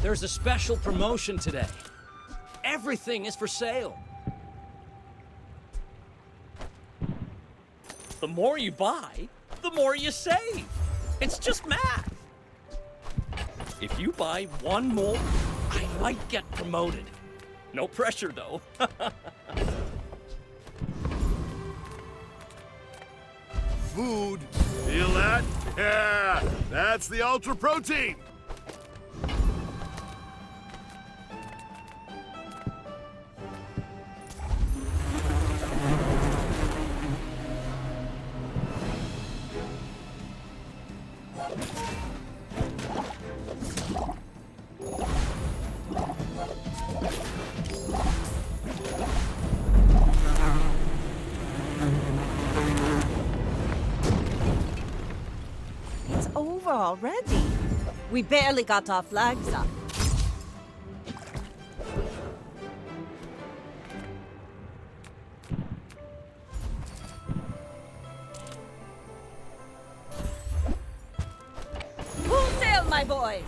There's a special promotion today. Everything is for sale. The more you buy, the more you save. It's just math. If you buy one more, I might get promoted. No pressure, though. Food. Feel that? Yeah, that's the ultra protein. It's over already. We barely got our flags up. Full sail, my boys!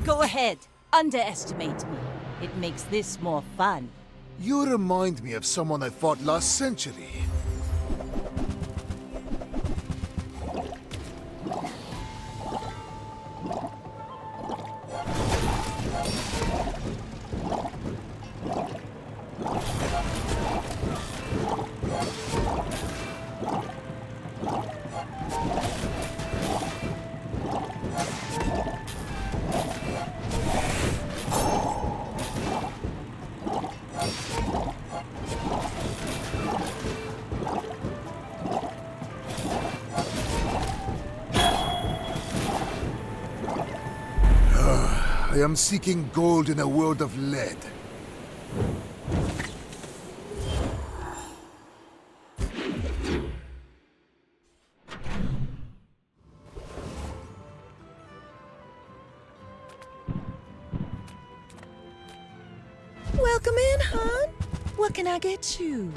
Go ahead. Underestimate me. It makes this more fun. You remind me of someone I fought last century. I am seeking gold in a world of lead. Welcome in, hon. What can I get you?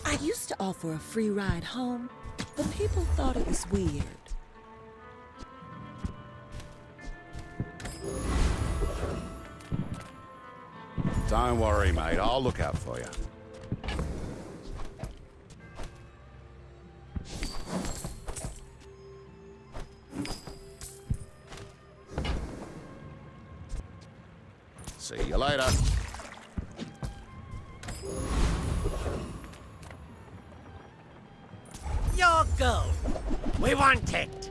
I used to offer a free ride home, but people thought it was weird. Don't worry, mate. I'll look out for you. See you later. Your gold. We want it.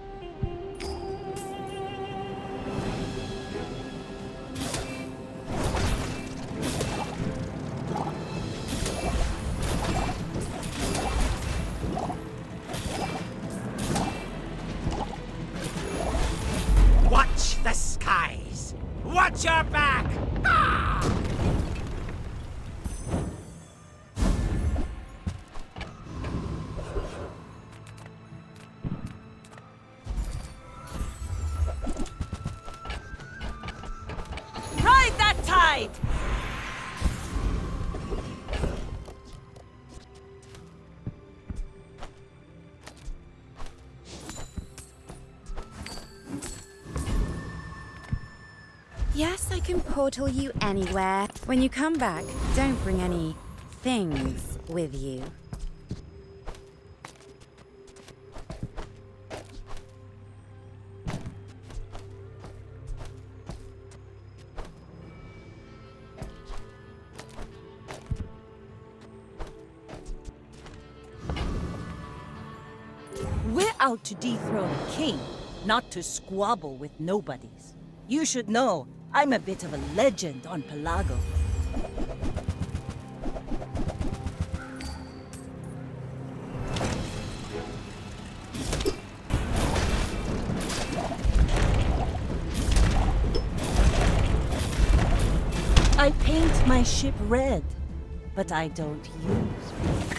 Watch the skies. Watch your back. Ah! Ride that tide! Yes, I can portal you anywhere. When you come back, don't bring any things with you. out to dethrone a king, not to squabble with nobodies. You should know, I'm a bit of a legend on Pelago. I paint my ship red, but I don't use red.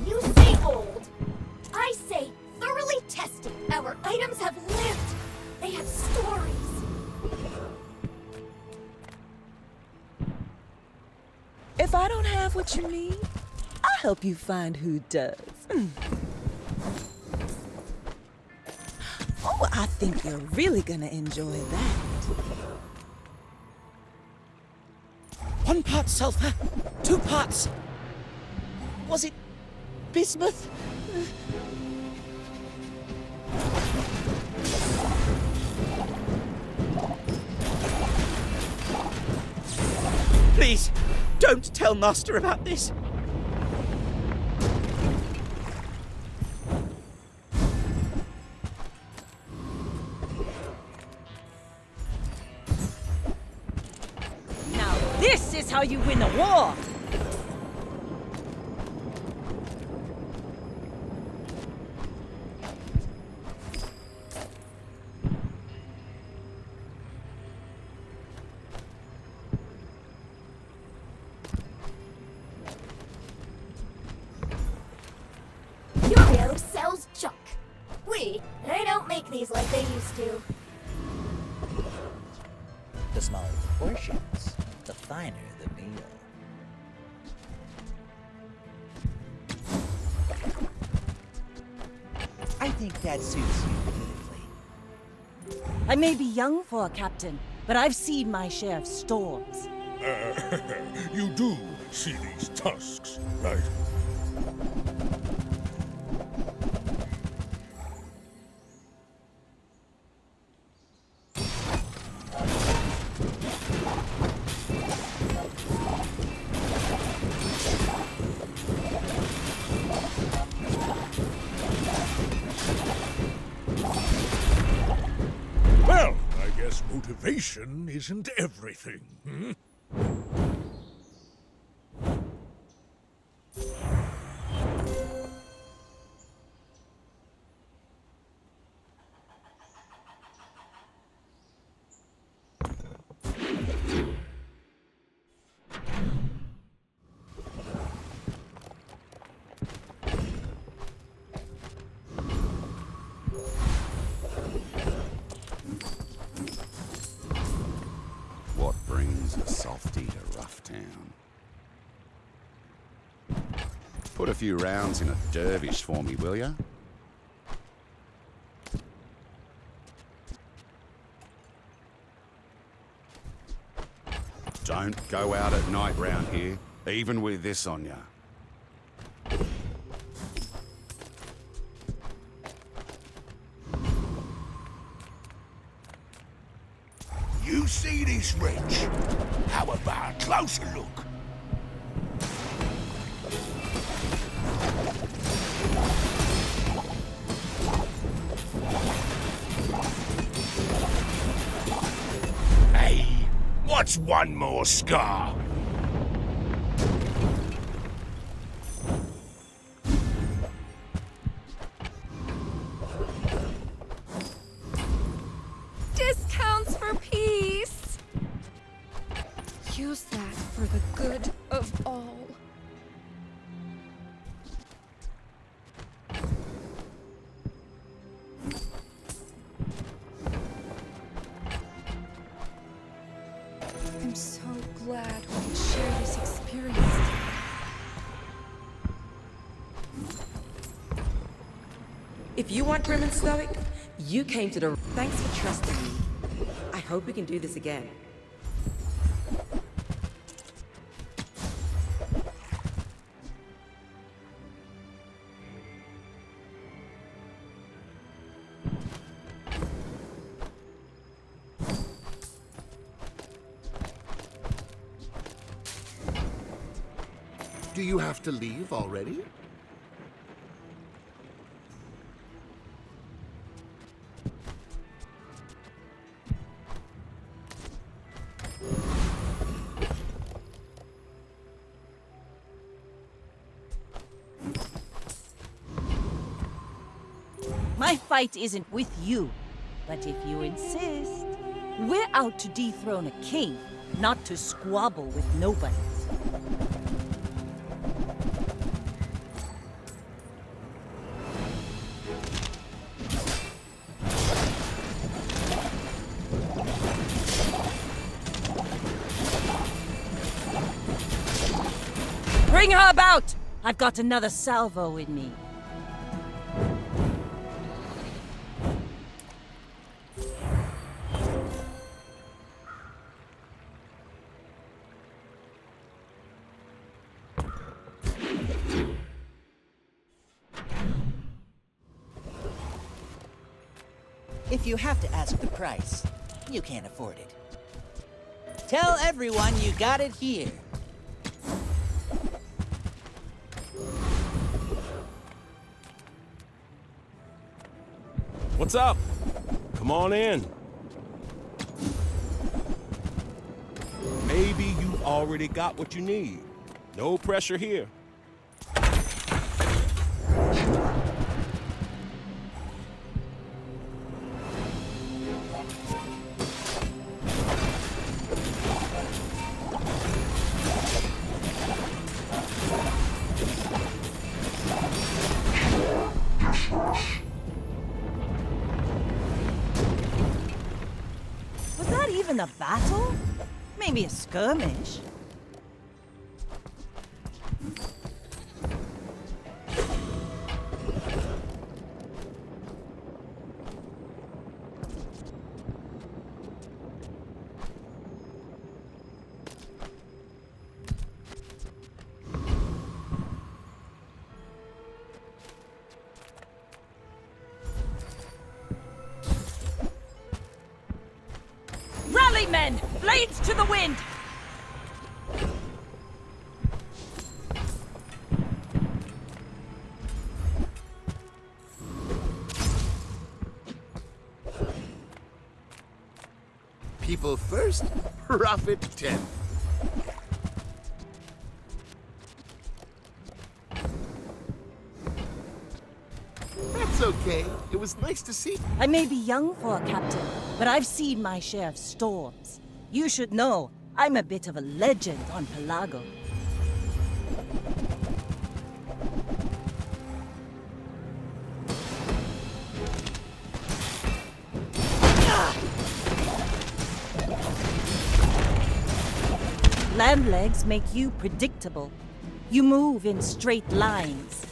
You say old. I say thoroughly tested. Our items have lived. They have stories. If I don't have what you need, I'll help you find who does. Oh, I think you're really gonna enjoy that. 1 part sulfur, 2 parts. Was it bismuth? Please, don't tell Master about this. Now this is how you win a war! Yo-Yo sells junk. They don't make these like they used to. The smaller the portions, the finer the meal. I think that suits you beautifully. I may be young for a captain, but I've seen my share of storms. You do see these tusks, right? Well, I guess motivation isn't everything, hmm? What brings a softy to Rough Town? Put a few rounds in a dervish for me, will ya? Don't go out at night round here, even with this on ya. You see this wrench? How about a closer look? Hey, what's one more scar? Discounts for peace! Use that for the good of all. I'm so glad we could share this experience together. If you want grim and stoic, you came to the... Thanks for trusting me. I hope we can do this again. Do you have to leave already? My fight isn't with you, but if you insist, we're out to dethrone a king, not to squabble with nobodies. Bring her about! I've got another salvo in me. If you have to ask the price, you can't afford it. Tell everyone you got it here. What's up? Come on in. Maybe you've already got what you need. No pressure here. A battle? Maybe a skirmish? Men! Blades to the wind! People first, profit 10. That's okay. It was nice to see. I may be young for a captain, but I've seen my share of storms. You should know, I'm a bit of a legend on Pelago. Land legs make you predictable. You move in straight lines.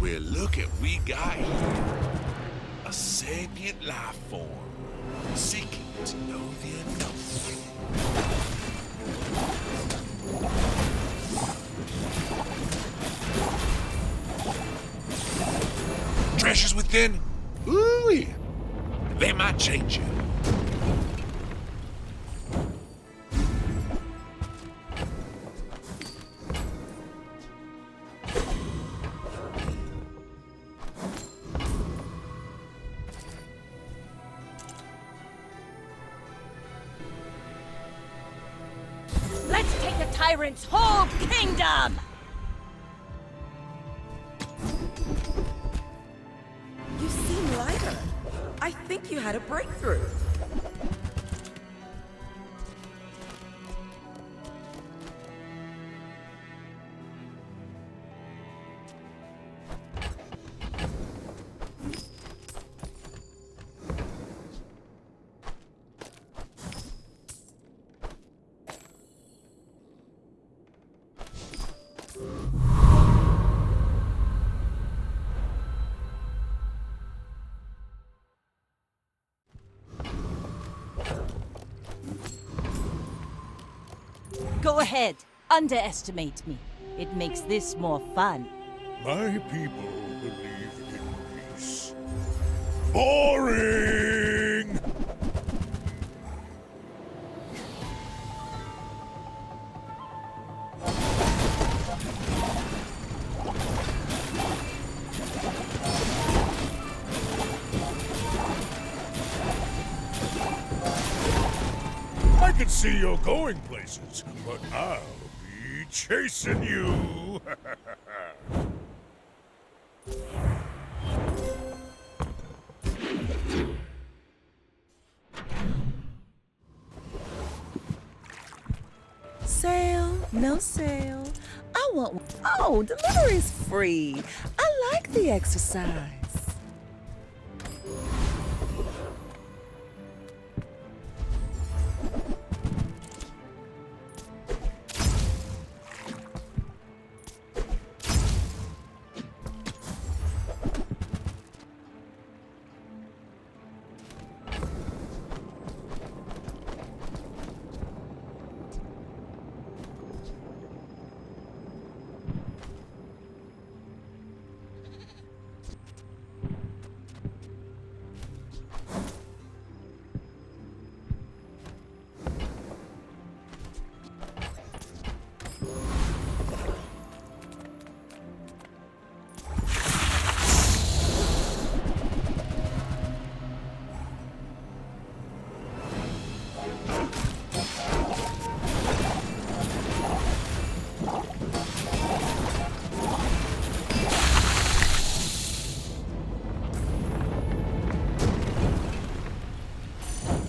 Well, look at we got here. A sapient life form, seeking to know the unknown. Treasures within? Ooh, they might change you. Let's take the tyrant's whole kingdom! You seem lighter. I think you had a breakthrough. Go ahead. Underestimate me. It makes this more fun. My people believe in peace. Boring! I can see you're going places, but I'll be chasing you. Sale, no sale. I want. Oh, delivery's free. I like the exercise.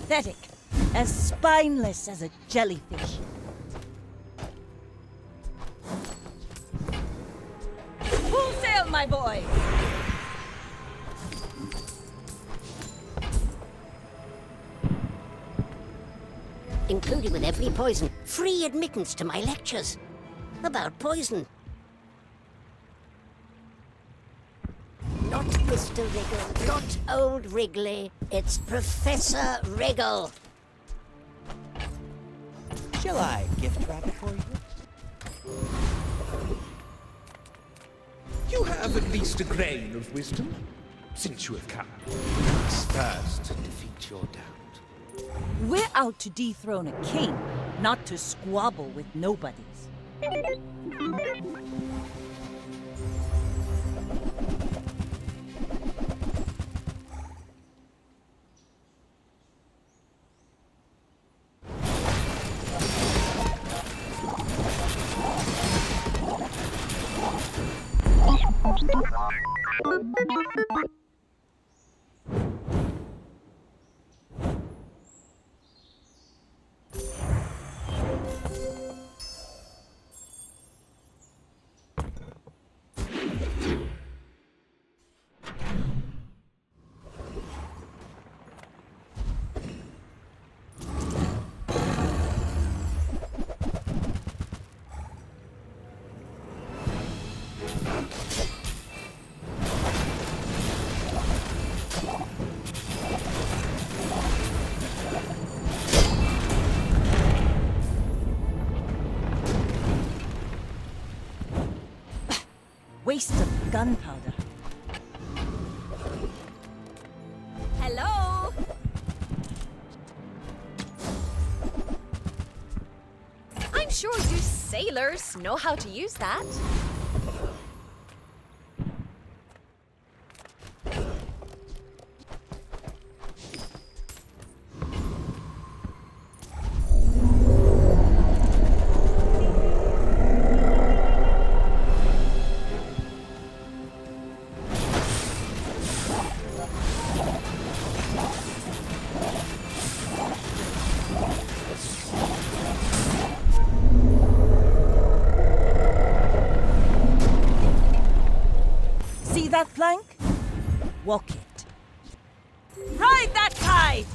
Pathetic. As spineless as a jellyfish. Full sail, my boy! Included with every poison. Free admittance to my lectures. About poison. Not Mr. Wriggle, not old Wrigley. It's Professor Wriggle. Shall I gift wrap it for you? You have at least a grain of wisdom, since you have come. Let's first defeat your doubt. We're out to dethrone a king, not to squabble with nobodies. Waste of gunpowder. Hello? I'm sure you sailors know how to use that. See that plank? Walk it. Ride that tide!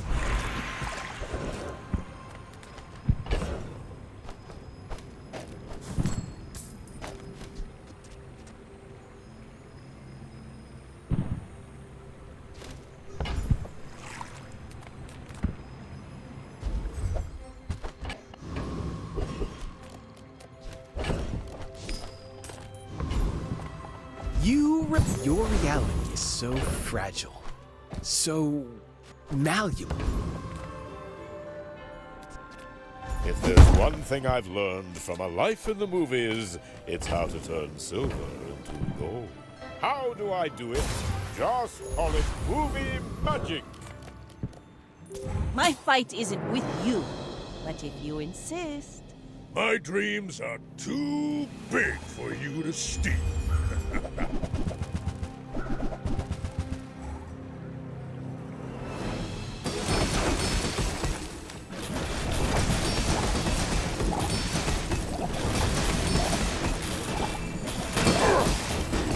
Your reality is so fragile, so malleable. If there's one thing I've learned from a life in the movies, it's how to turn silver into gold. How do I do it? Just call it movie magic. My fight isn't with you, but if you insist. My dreams are too big for you to steal.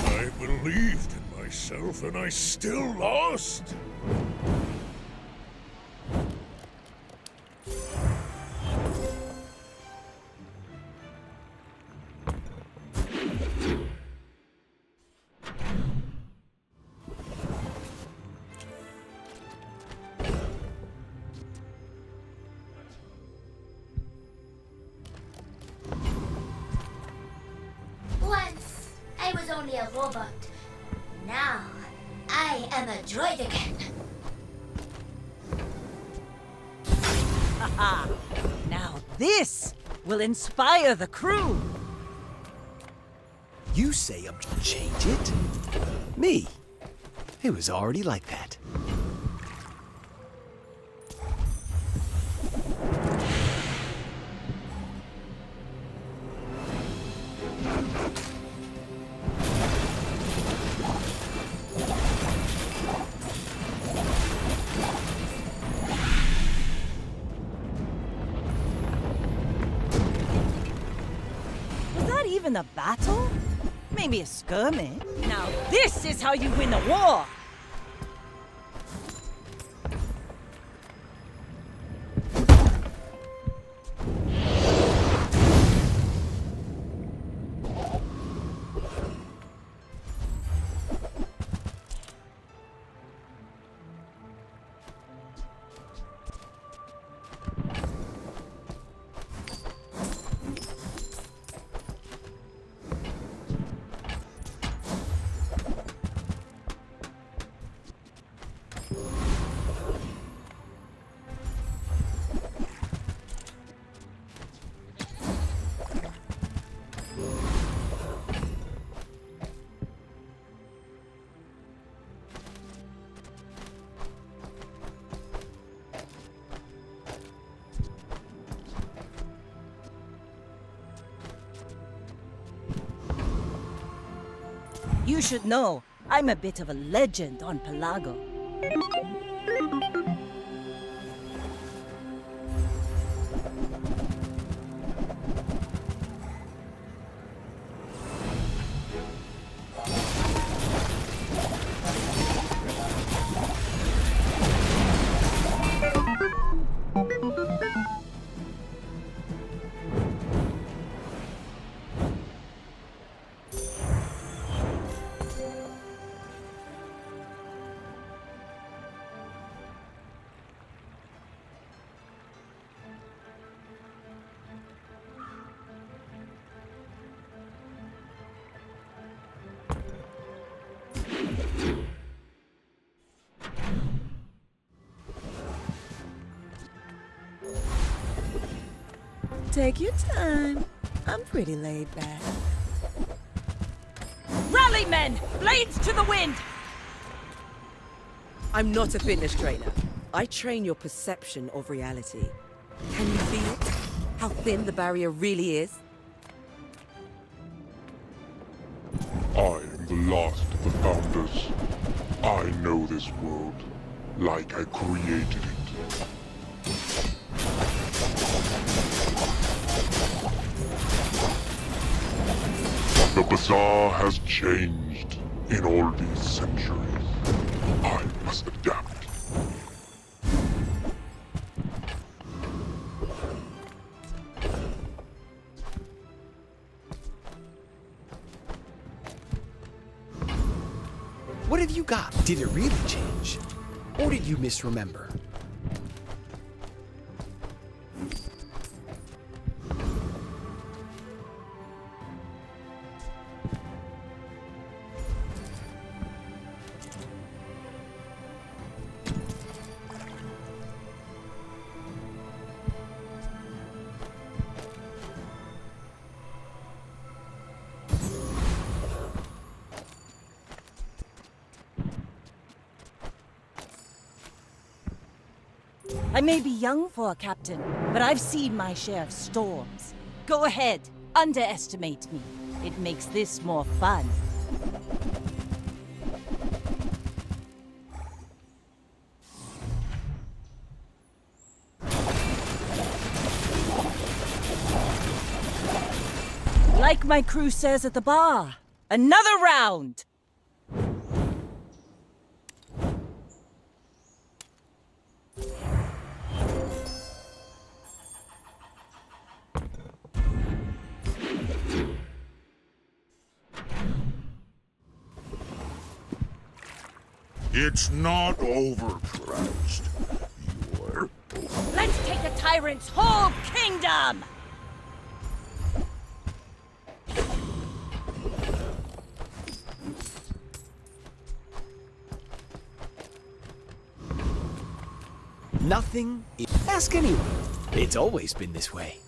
I believed in myself and I still lost. Once, I was only a robot. Now, I am a droid again. Haha! Now this will inspire the crew! You say I'm to change it? Me? It was already like that. Was that even a battle? Maybe a skirmish? Now this is how you win a war! You should know, I'm a bit of a legend on Pelago. Take your time. I'm pretty laid back. Rally, men! Blades to the wind! I'm not a fitness trainer. I train your perception of reality. Can you feel it? How thin the barrier really is? I am the last of the founders. I know this world like I created it. The Bazaar has changed in all these centuries. I must adapt. What have you got? Did it really change? Or did you misremember? I may be young for a captain, but I've seen my share of storms. Go ahead, underestimate me. It makes this more fun. Like my crew says at the bar, another round! It's not overpriced. Let's take the tyrant's whole kingdom! Nothing. Ask anyone. It's always been this way.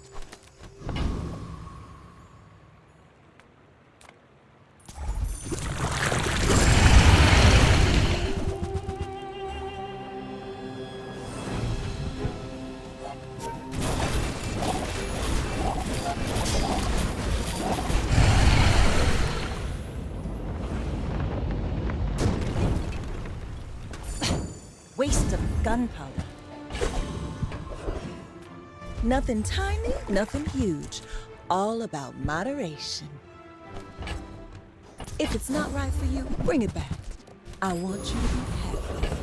Waste of gunpowder. Nothing tiny, nothing huge. All about moderation. If it's not right for you, bring it back. I want you to be happy.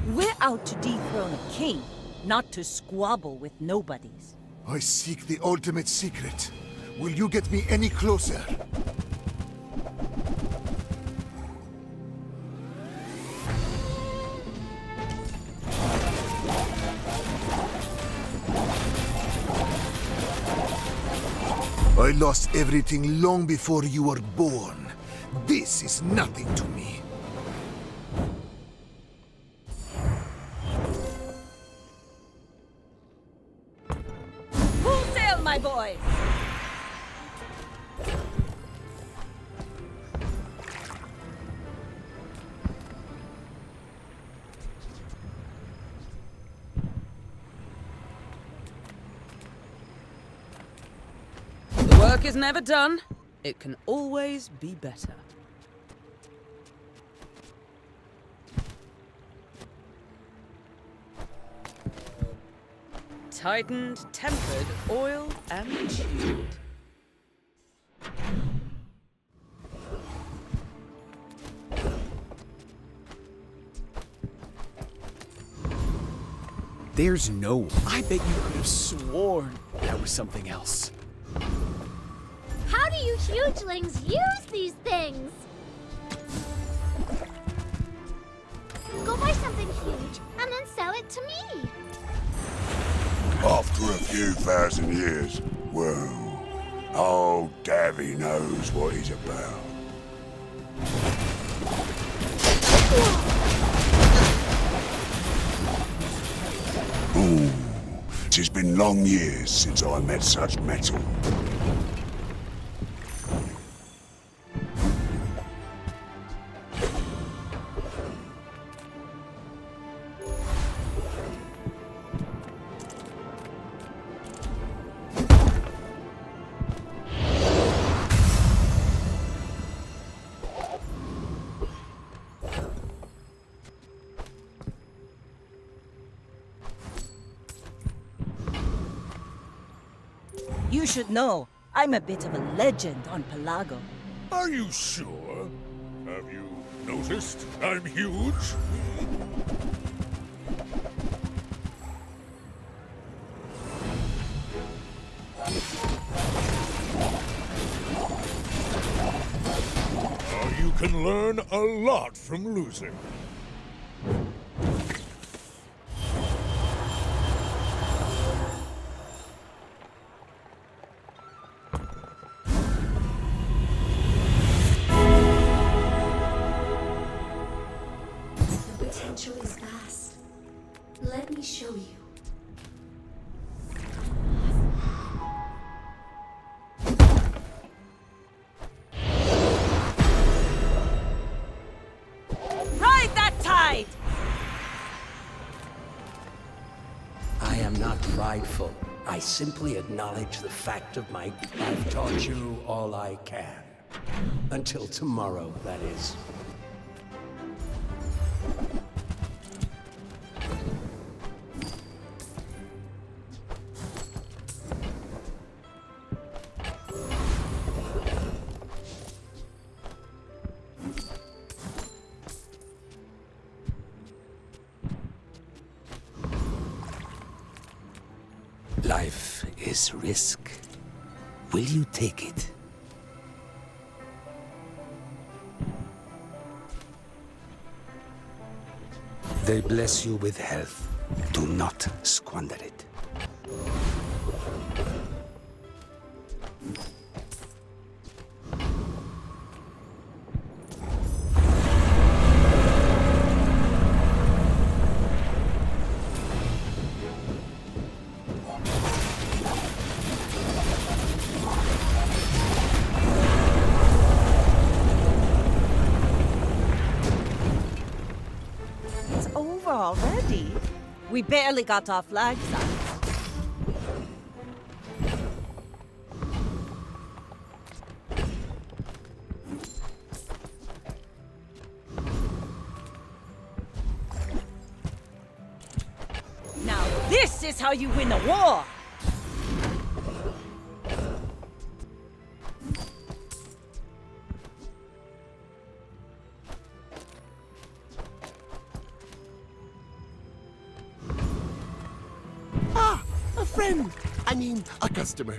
We're out to dethrone a king, not to squabble with nobodies. I seek the ultimate secret. Will you get me any closer? I lost everything long before you were born. This is nothing to me. Full sail, my boys! The work is never done. It can always be better. Tightened, tempered, oiled, and tuned. There's no... I bet you could have sworn that was something else. How do you hugelings use these things? Go buy something huge and then sell it to me. After a few thousand years, well, old Davy knows what he's about. Ooh, 'tis been long years since I met such metal. You should know, I'm a bit of a legend on Pelago. Are you sure? Have you noticed I'm huge? You can learn a lot from losing. potential is vast. Let me show you. Ride that tide! I am not prideful. I simply acknowledge the fact of my... I've taught you all I can. Until tomorrow, that is. Life is risk. Will you take it? They bless you with health. Do not squander it. It's over already. We barely got our flags up. Now this is how you win a war! A friend! I mean, a customer.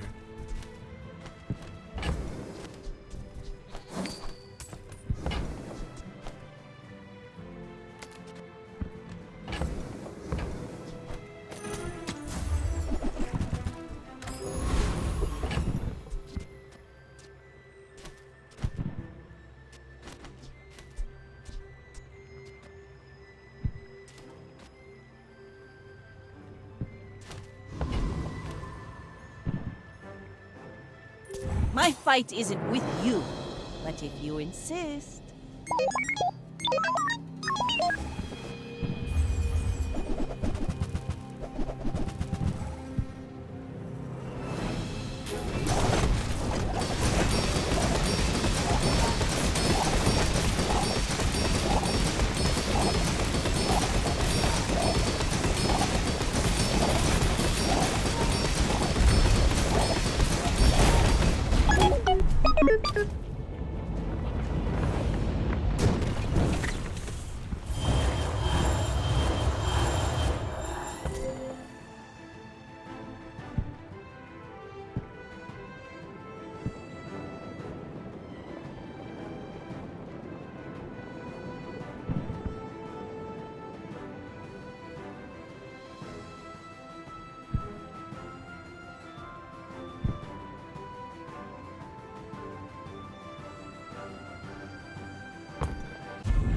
My fight isn't with you, but if you insist...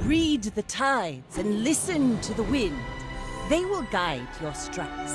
Read the tides and listen to the wind. They will guide your strikes.